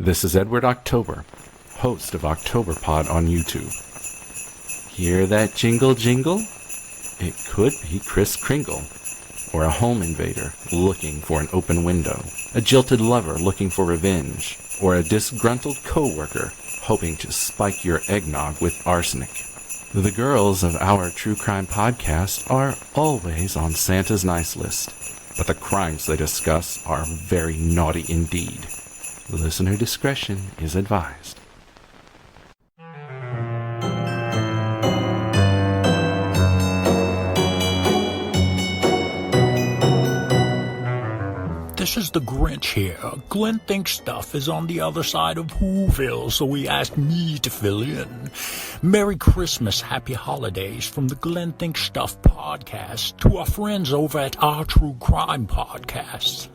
This is Edward October, host of OctoberPod on YouTube. Hear that jingle jingle? It could be Kris Kringle, or a home invader looking for an open window, a jilted lover looking for revenge, or a disgruntled coworker hoping to spike your eggnog with arsenic. The girls of our true crime podcast are always on Santa's nice list, but the crimes they discuss are very naughty indeed. Listener discretion is advised. This is the Grinch here. Glen Thinks Stuff is on the other side of Whoville, so he asked me to fill in. Merry Christmas, Happy Holidays from the Glen Thinks Stuff podcast to our friends over at our True Crime podcast.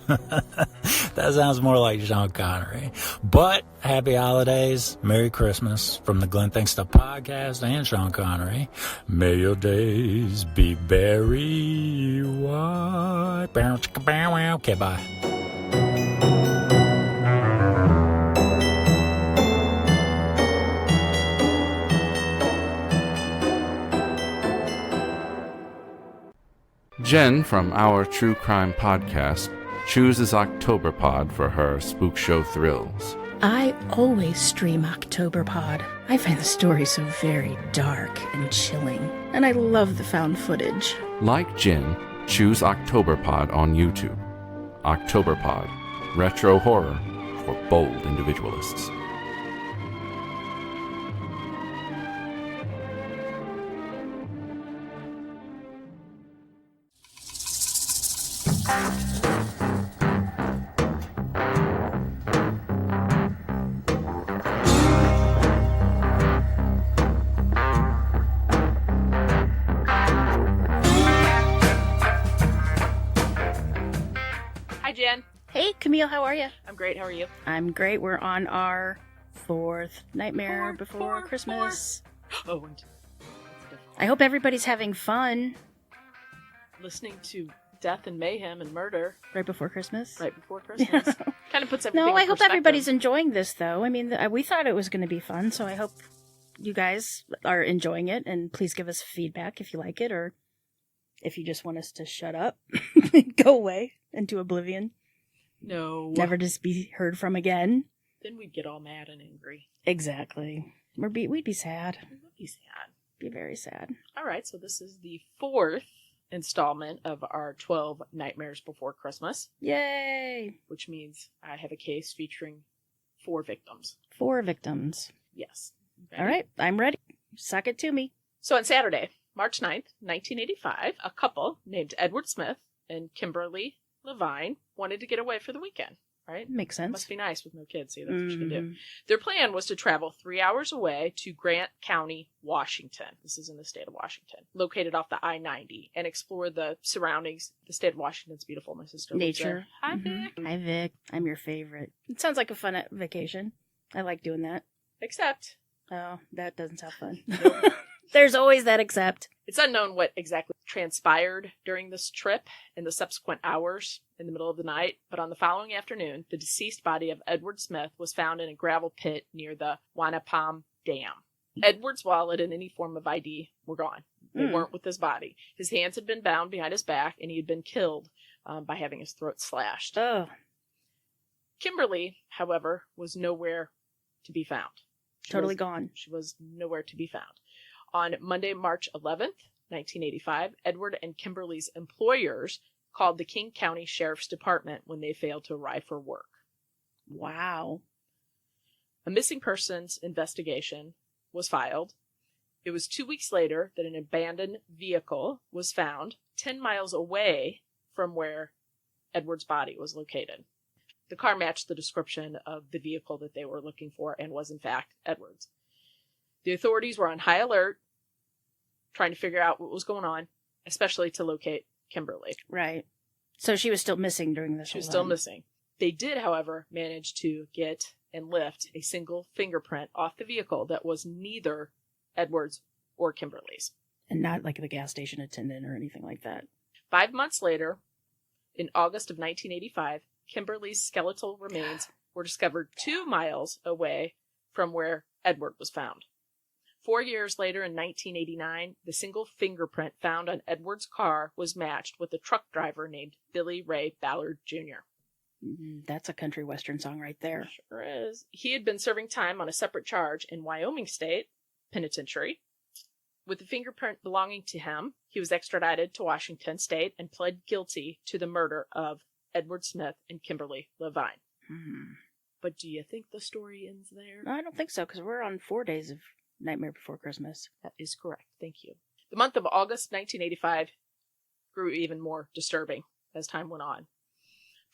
That sounds more like Sean Connery. But Happy Holidays, Merry Christmas from the Glen Thinks Stuff podcast and Sean Connery. May your days be very white. Okay, bye. Jen from our True Crime podcast chooses OctoberPod for her spook show thrills. I always stream OctoberPod. I find the story so very dark and chilling, and I love the found footage. Like Jen, choose OctoberPod on YouTube. OctoberPod, retro horror for bold individualists. Hi, Jen. Hey, Camille, how are you? I'm great. How are you? I'm great. We're on our fourth Nightmare Before Christmas. Oh, and I hope everybody's having fun listening to death and mayhem and murder right before Christmas. right before Christmas. Kind of puts everything No, in I hope perspective. everybody's enjoying this, though. I mean, we thought it was going to be fun, so I hope you guys are enjoying it, and please give us feedback if you like it, or if you just want us to shut up, go away into oblivion, No. never to be heard from again. Then we'd get all mad and angry. Exactly. We'd be sad. It would be sad. Be very sad. All right, so this is the fourth installment of our 12 Nightmares Before Christmas, Yay! which means I have a case featuring 4 victims. 4 victims. Yes. All right, I'm ready. Suck it to me. So on Saturday, March 9th, 1985, a couple named Edward Smith and Kimberly Levine wanted to get away for the weekend, right? Makes sense. Must be nice with no kids. See, that's what you can do. Mhm. Their plan was to travel 3 hours away to Grant County, Washington. This is in the state of Washington, located off the I-90, and explore the surroundings. The state of Washington's beautiful. My sister lives there. Nature. Hi, Mhm. Vic. Hi, Vic. I'm your favorite. It sounds like a fun vacation. I like doing that. Except, Oh, that doesn't sound fun. There's always that except. it's unknown what exactly transpired during this trip in the subsequent hours in the middle of the night, but on the following afternoon, the deceased body of Edward Smith was found in a gravel pit near the Wanapum Dam. Edward's wallet and any form of ID were gone. They weren't with his body. His hands had been bound behind his back, and he had been killed by having his throat slashed. Oh, Kimberly, however, was nowhere to be found. totally gone. She was nowhere to be found. On Monday, March 11th, 1985, Edward and Kimberly's employers called the King County Sheriff's Department when they failed to arrive for work. Wow. A missing persons investigation was filed. It was 2 weeks later that an abandoned vehicle was found 10 miles away from where Edward's body was located. The car matched the description of the vehicle that they were looking for and was in fact Edward's. The authorities were on high alert, trying to figure out what was going on, especially to locate Kimberly. Right. So she was still missing during this She was whole still time. missing. They did, however, manage to get and lift a single fingerprint off the vehicle that was neither Edward's or Kimberly's. And not like the gas station attendant or anything like that. 5 months later, in August of 1985, Kimberly's skeletal remains were discovered 2 miles away from where Edward was found. 4 years later, in 1989, the single fingerprint found on Edward's car was matched with a truck driver named Billy Ray Ballard Jr. That's a country western song right there. Sure is. He had been serving time on a separate charge in Wyoming State Penitentiary. With the fingerprint belonging to him, he was extradited to Washington State and pled guilty to the murder of Edward Smith and Kimberly Levine. But do you think the story ends there? No, I don't think so, because we're on 4 days of Nightmare Before Christmas. That is correct. Thank you. The month of August 1985 grew even more disturbing as time went on.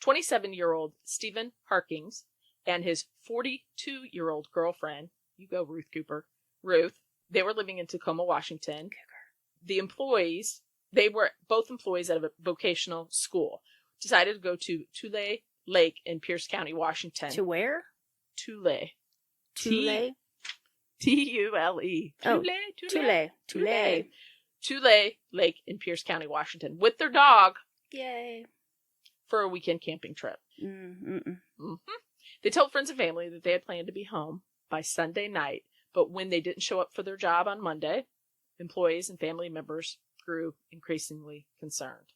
27-year-old Stephen Harkins and his 42-year-old girlfriend, you go Ruth Cooper, Ruth, they were living in Tacoma, Washington. The employees, they were both employees at a vocational school, decided to go to Tule Lake in Pierce County, Washington. To where? Tule. Tule? T-U-L-E. Oh, Tule. Tule. Tule Lake in Pierce County, Washington, with their dog Yay. for a weekend camping trip. Mm-hmm. They told friends and family that they had planned to be home by Sunday night, but when they didn't show up for their job on Monday, employees and family members grew increasingly concerned.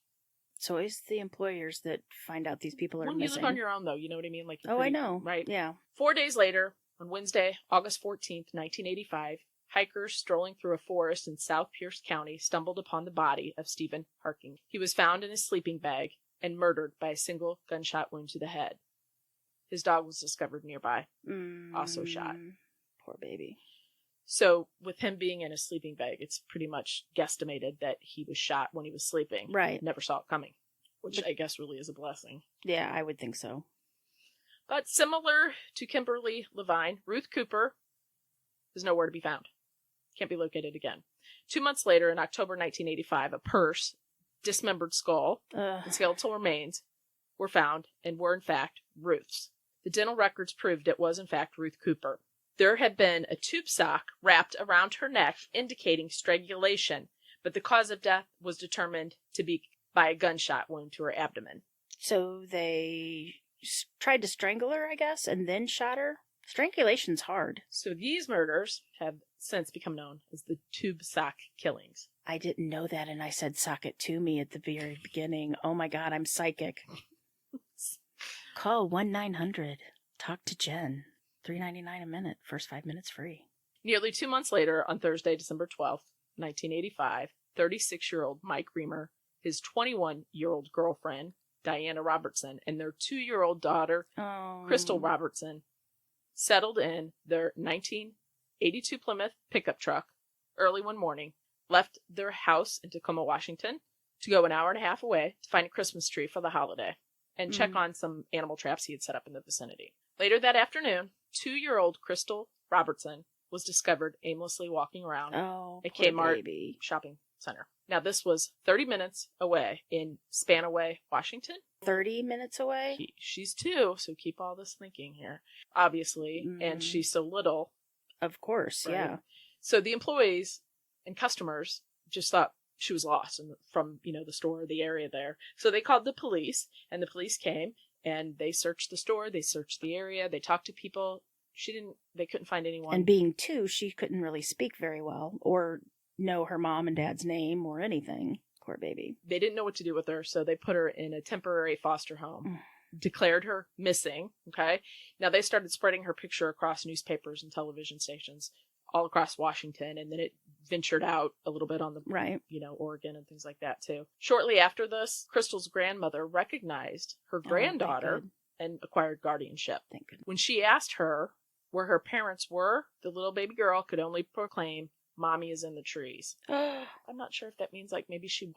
It's always the employers that find out these people are When missing. you live on your own, though, you know what I mean? Like, I know. Right? Yeah. 4 days later, on Wednesday, August 14th, 1985, hikers strolling through a forest in South Pierce County stumbled upon the body of Stephen Harking. He was found in his sleeping bag and murdered by a single gunshot wound to the head. His dog was discovered nearby, also shot. Poor baby. So, with him being in a sleeping bag, it's pretty much guesstimated that he was shot when he was sleeping. Right. Never saw it coming, which I guess really is a blessing. Yeah, I would think so. But similar to Kimberly Levine, Ruth Cooper is nowhere to be found. Can't be located again. 2 months later, in October 1985, a purse, dismembered skull, and skeletal remains were found and were, in fact, Ruth's. The dental records proved it was, in fact, Ruth Cooper. There had been a tube sock wrapped around her neck, indicating strangulation, but the cause of death was determined to be by a gunshot wound to her abdomen. So they tried to strangle her, I guess, and then shot her? Strangulation's hard. So these murders have since become known as the tube sock killings. I didn't know that, and I said sock it to me at the very beginning. Oh my god, I'm psychic. Call 1-900. Talk to Jen. $3.99 a minute. First 5 minutes free. Nearly 2 months later, on Thursday, December 12th, 1985, 36-year-old Mike Reamer, his 21-year-old girlfriend, Diana Robertson, and their 2-year-old daughter, Crystal Robertson, settled in their 1982 Plymouth pickup truck early one morning, left their house in Tacoma, Washington, to go an hour and a half away to find a Christmas tree for the holiday and check on some animal traps he had set up in the vicinity. Later that afternoon, 2-year-old Crystal Robertson was discovered aimlessly walking around a Kmart shopping center. Now, this was 30 minutes away in Spanaway, Washington. 30 minutes away? She's 2, so keep all this thinking here, obviously, and she's so little. Of course, right? Yeah. So the employees and customers just thought she was lost from, the store, the area there. So they called the police, and the police came, and they searched the store, they searched the area, they talked to people. They couldn't find anyone. And being 2, she couldn't really speak very well, or know her mom and dad's name or anything. Poor baby. They didn't know what to do with her, so they put her in a temporary foster home, declared her missing, okay? Now they started spreading her picture across newspapers and television stations all across Washington, and then it ventured out a little bit on the, Oregon and things like that too. Shortly after this, Crystal's grandmother recognized her granddaughter and acquired guardianship. Thank goodness. When she asked her where her parents were, the little baby girl could only proclaim, "Mommy is in the trees." I'm not sure if that means maybe she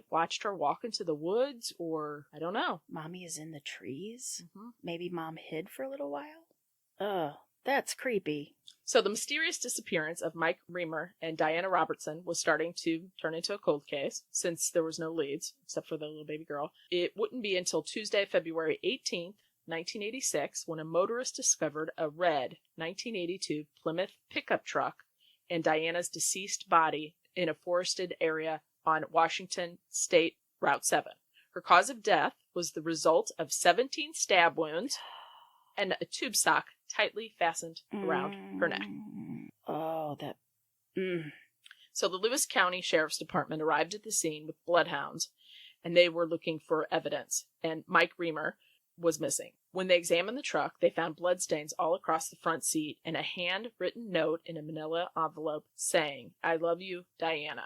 watched her walk into the woods, or I don't know. Mommy is in the trees? Mm-hmm. Maybe Mom hid for a little while? That's creepy. So the mysterious disappearance of Mike Reamer and Diana Robertson was starting to turn into a cold case, since there was no leads, except for the little baby girl. It wouldn't be until Tuesday, February 18th, 1986, when a motorist discovered a red 1982 Plymouth pickup truck and Diana's deceased body in a forested area on Washington State Route 7. Her cause of death was the result of 17 stab wounds and a tube sock tightly fastened around her neck. Oh, that... So the Lewis County Sheriff's Department arrived at the scene with bloodhounds, and they were looking for evidence, and Mike Reamer was missing. When they examined the truck, they found bloodstains all across the front seat and a handwritten note in a manila envelope saying, "I love you, Diana."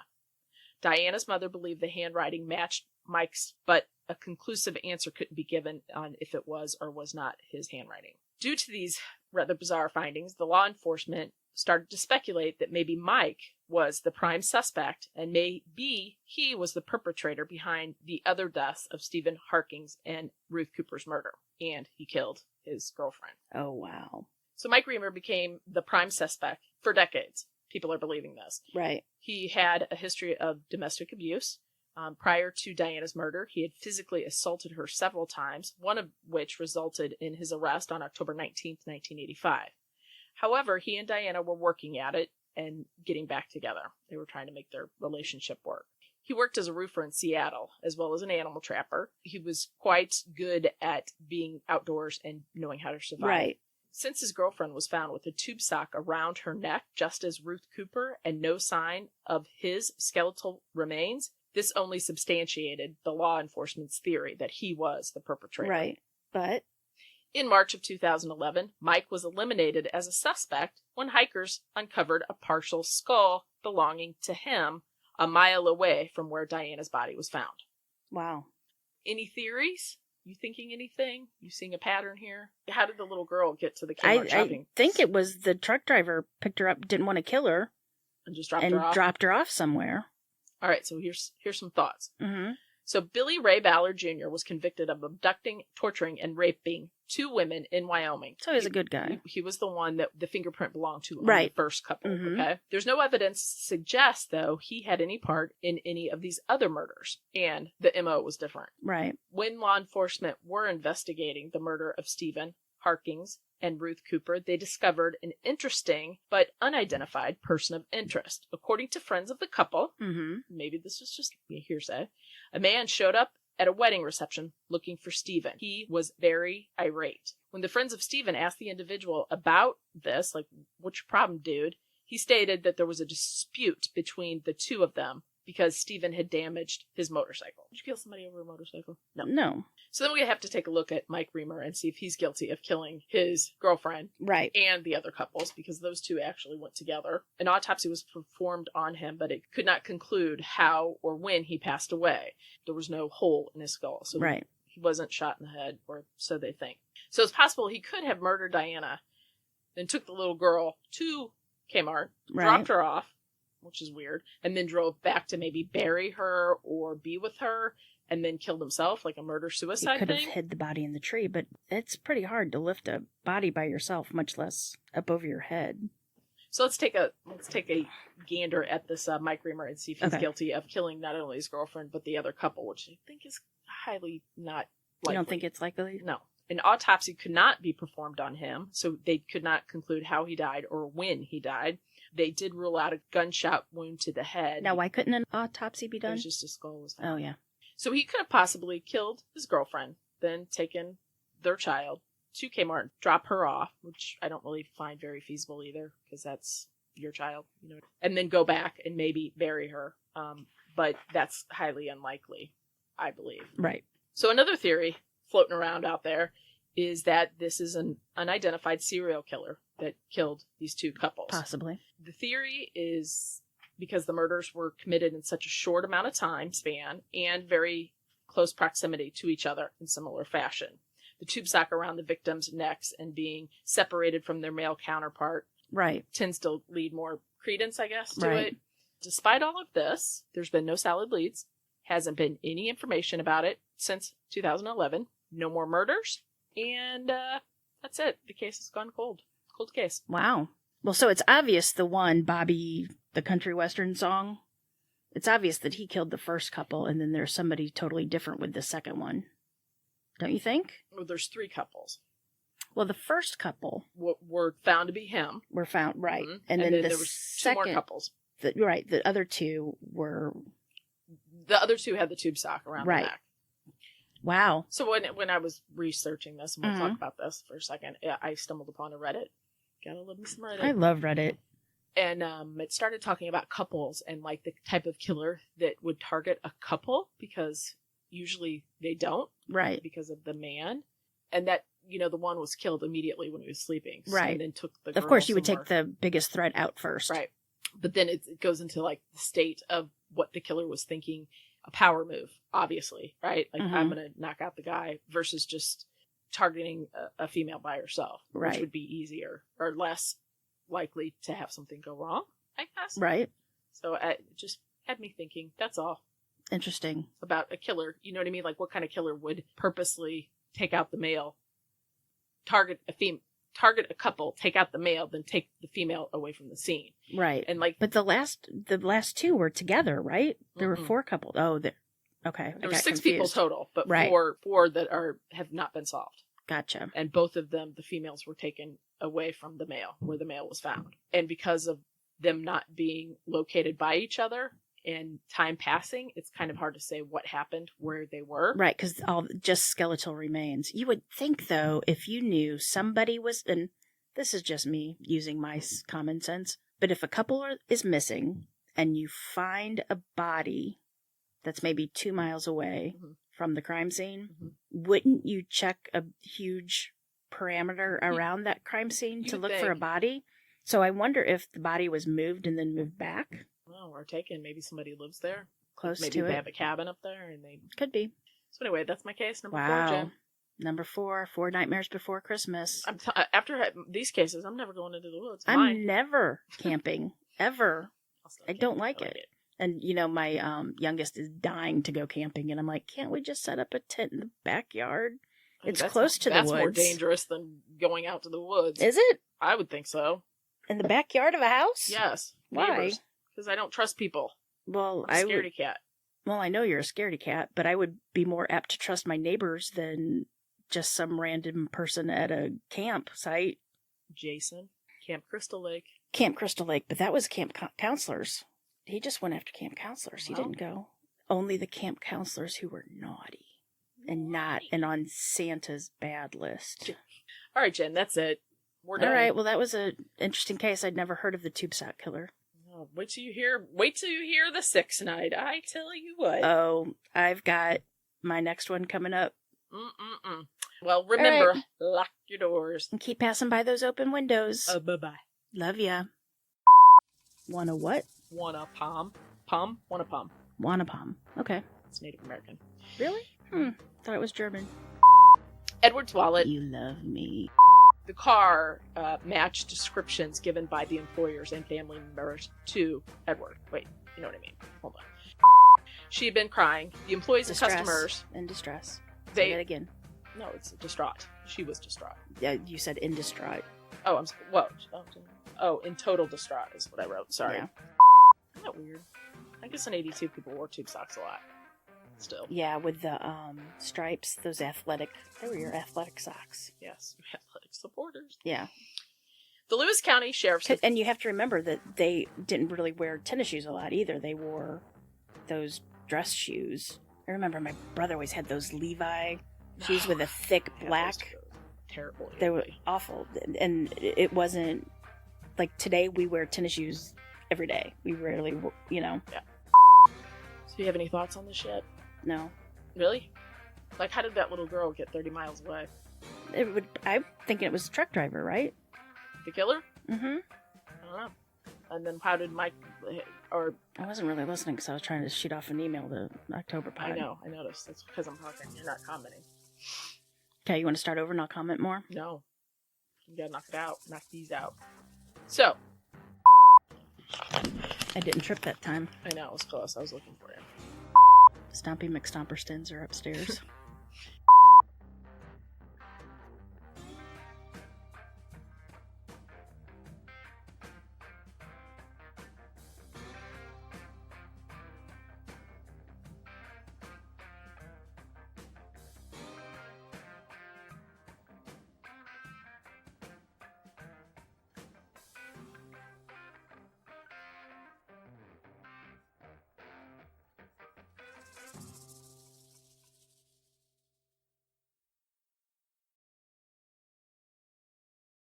Diana's mother believed the handwriting matched Mike's, but a conclusive answer couldn't be given on if it was or was not his handwriting. Due to these rather bizarre findings, the law enforcement started to speculate that maybe Mike was the prime suspect and maybe he was the perpetrator behind the other deaths of Stephen Harkins and Ruth Cooper's murder. And he killed his girlfriend. Oh, wow. So Mike Reamer became the prime suspect for decades. People are believing this. Right. He had a history of domestic abuse. Prior to Diana's murder, he had physically assaulted her several times, one of which resulted in his arrest on October 19th, 1985. However, he and Diana were working at it and getting back together. They were trying to make their relationship work. He worked as a roofer in Seattle, as well as an animal trapper. He was quite good at being outdoors and knowing how to survive. Right. Since his girlfriend was found with a tube sock around her neck, just as Ruth Cooper, and no sign of his skeletal remains, this only substantiated the law enforcement's theory that he was the perpetrator. Right. But in March of 2011, Mike was eliminated as a suspect when hikers uncovered a partial skull belonging to him a mile away from where Diana's body was found. wow. Any theories? You thinking anything? You seeing a pattern here? How did the little girl get to the Kmart shopping? I think it was the truck driver picked her up, didn't want to kill her, And just dropped and her off? dropped her off somewhere. All right, so here's some thoughts. Mm-hmm. So Billy Ray Ballard Jr. was convicted of abducting, torturing, and raping 2 women in Wyoming. So he's a good guy. He was the one that the fingerprint belonged to on Right. the first couple, Mhm. okay? There's no evidence to suggest, though, he had any part in any of these other murders, and the MO was different. Right. When law enforcement were investigating the murder of Stephen Harkins and Ruth Cooper, they discovered an interesting but unidentified person of interest. According to friends of the couple, Mm-hmm. maybe this was just hearsay, a man showed up at a wedding reception looking for Stephen. He was very irate. When the friends of Stephen asked the individual about this, like, what's your problem, dude? He stated that there was a dispute between the two of them because Stephen had damaged his motorcycle. Did you kill somebody over a motorcycle? No. No. So then we have to take a look at Mike Reamer and see if he's guilty of killing his girlfriend Right. and the other couples, because those two actually went together. An autopsy was performed on him, but it could not conclude how or when he passed away. There was no hole in his skull, so Right. he wasn't shot in the head, or so they think. So it's possible he could have murdered Diana, then took the little girl to Kmart, Right. dropped her off, which is weird, and then drove back to maybe bury her or be with her, and then killed himself, like a He murder-suicide could have thing. hid the body in the tree, but it's pretty hard to lift a body by yourself, much less up over your head. So let's take a gander at this Mike Reamer and see if he's Okay. guilty of killing not only his girlfriend but the other couple, which I think is highly not likely. You don't think it's likely? No. An autopsy could not be performed on him, so they could not conclude how he died or when he died. They did rule out a gunshot wound to the head. Now, why couldn't an autopsy be It done? was just a skull was found. Oh, yeah. So he could have possibly killed his girlfriend, then taken their child to Kmart, drop her off, which I don't really find very feasible either, because that's your child, you know, and then go back and maybe bury her. But that's highly unlikely, I believe. Right. So another theory floating around out there is that this is an unidentified serial killer that killed these two couples. Possibly. The theory is because the murders were committed in such a short amount of time span and very close proximity to each other in similar fashion. The tube sock around the victims' necks and being separated from their male counterpart Right. tends to lead more credence, I guess, to Right. it. Despite all of this, there's been no solid leads. Hasn't been any information about it since 2011. No more murders. And that's it. The case has gone cold. Cold case. Wow. Well, so it's obvious the one, Bobby, the country western song, it's obvious that he killed the first couple, and then there's somebody totally different with the second one. Don't you think? Well, there's 3 couples. Well, the first couple Were found to be him. were found, right. Mhm. And then the there was 2 more second, couples. right, the other two were, The other 2 had the tube sock around Right. the neck. Wow. So when I was researching this, and we'll talk about this for a second, I stumbled upon a Reddit. Gotta love me some Reddit. I love Reddit. And it started talking about couples and like the type of killer that would target a couple, because usually they don't. Right. Because of the man. And that, the one was killed immediately when he was sleeping. Right. And then took the girl Of course, you would somewhere. take the biggest threat out first. Right. But then it goes into like the state of what the killer was thinking. A power move, obviously, right? Like, I'm going to knock out the guy versus just targeting a female by herself, Right. which would be easier or less likely to have something go wrong, I guess. Right. So it just had me thinking, that's all, Interesting. about a killer. You know what I mean? Like, what kind of killer would purposely take out the male, target a couple, take out the male, then take the female away from the scene? Right. And like, But the last two were together, right? There were Mm-mm. 4 couples. Oh, okay. there I were got 6 people confused. total, but Right. four that have not been solved. Gotcha. And both of them, the females were taken away from the male, where the male was found. And because of them not being located by each other and time passing, it's kind of hard to say what happened, where they were. Right, because all just skeletal remains. You would think, though, if you knew somebody was, and this is just me using my common sense, but if a couple is missing and you find a body that's maybe 2 miles away from the crime scene, wouldn't you check a huge parameter around that crime scene to look for a body? So I wonder if the body was moved and then moved back. Well, we're taken. Maybe somebody lives there. Close Maybe to they it. have a cabin up there, and they. Could be. So anyway, that's my case number 4, Wow. Jen. Number 4, 4 Nightmares Before Christmas. After these cases, I'm never going into the woods. I'm Mine. never camping, ever. I'll still I camp. don't like I it. And, my youngest is dying to go camping. And I'm like, can't we just set up a tent in the backyard? I mean, It's close to the That's more woods. dangerous than going out to the woods. Is it? I would think so. In the backyard of a house? Yes. Why? Because I don't trust people. Well, I'm a scaredy cat. Well, I know you're a scaredy cat, but I would be more apt to trust my neighbors than just some random person at a campsite. Jason. Camp Crystal Lake. Camp Crystal Lake, but that was camp counselors. He just went after camp counselors. He didn't go. Only the camp counselors who were naughty and on Santa's bad list. All right, Jen, that's it. We're done. All right, well, that was an interesting case. I'd never heard of the tube sock killer. Oh, wait till you hear the 6th night. I tell you what. Oh, I've got my next one coming up. Well, remember, right. Lock your doors. And keep passing by those open windows. Bye-bye. Love ya. Wanna what? Want a palm? Palm? Want a palm. Wanapom. Okay. It's Native American. Really? Thought it was German. Edward's wallet. You love me. The car matched descriptions given by the employers and family members to Edward. Wait, you know what I mean? Hold on. She had been crying. The employees and customers. In distress. They- Say that again. No, it's distraught. She was distraught. Yeah, you said in distraught. Oh, I'm sorry. Whoa. Oh, in total distraught is what I wrote. Sorry. Yeah. Isn't that weird? I guess in 82 people wore tube socks a lot. Still. Yeah, with the stripes, they were your athletic socks. Yes. Athletic supporters. Yeah. The Lewis County Sheriff's... And you have to remember that they didn't really wear tennis shoes a lot either. They wore those dress shoes. I remember my brother always had those Levi shoes with a thick black. Terrible. They were awful. And it wasn't like today we wear tennis shoes every day. We rarely, Yeah. So you have any thoughts on this shit? No. Really? Like, how did that little girl get 30 miles away? I'm thinking it was a truck driver, right? The killer? Mm-hmm. I don't know. And then how did Mike... Or... I wasn't really listening because I was trying to shoot off an email to OctoberPod. I know. I noticed. That's because I'm talking. You're not commenting. Okay, you want to start over and I'll comment more? No. You gotta knock it out. Knock these out. So. I didn't trip that time. I know. It was close. I was looking for you. Stompy McStomperstins are upstairs.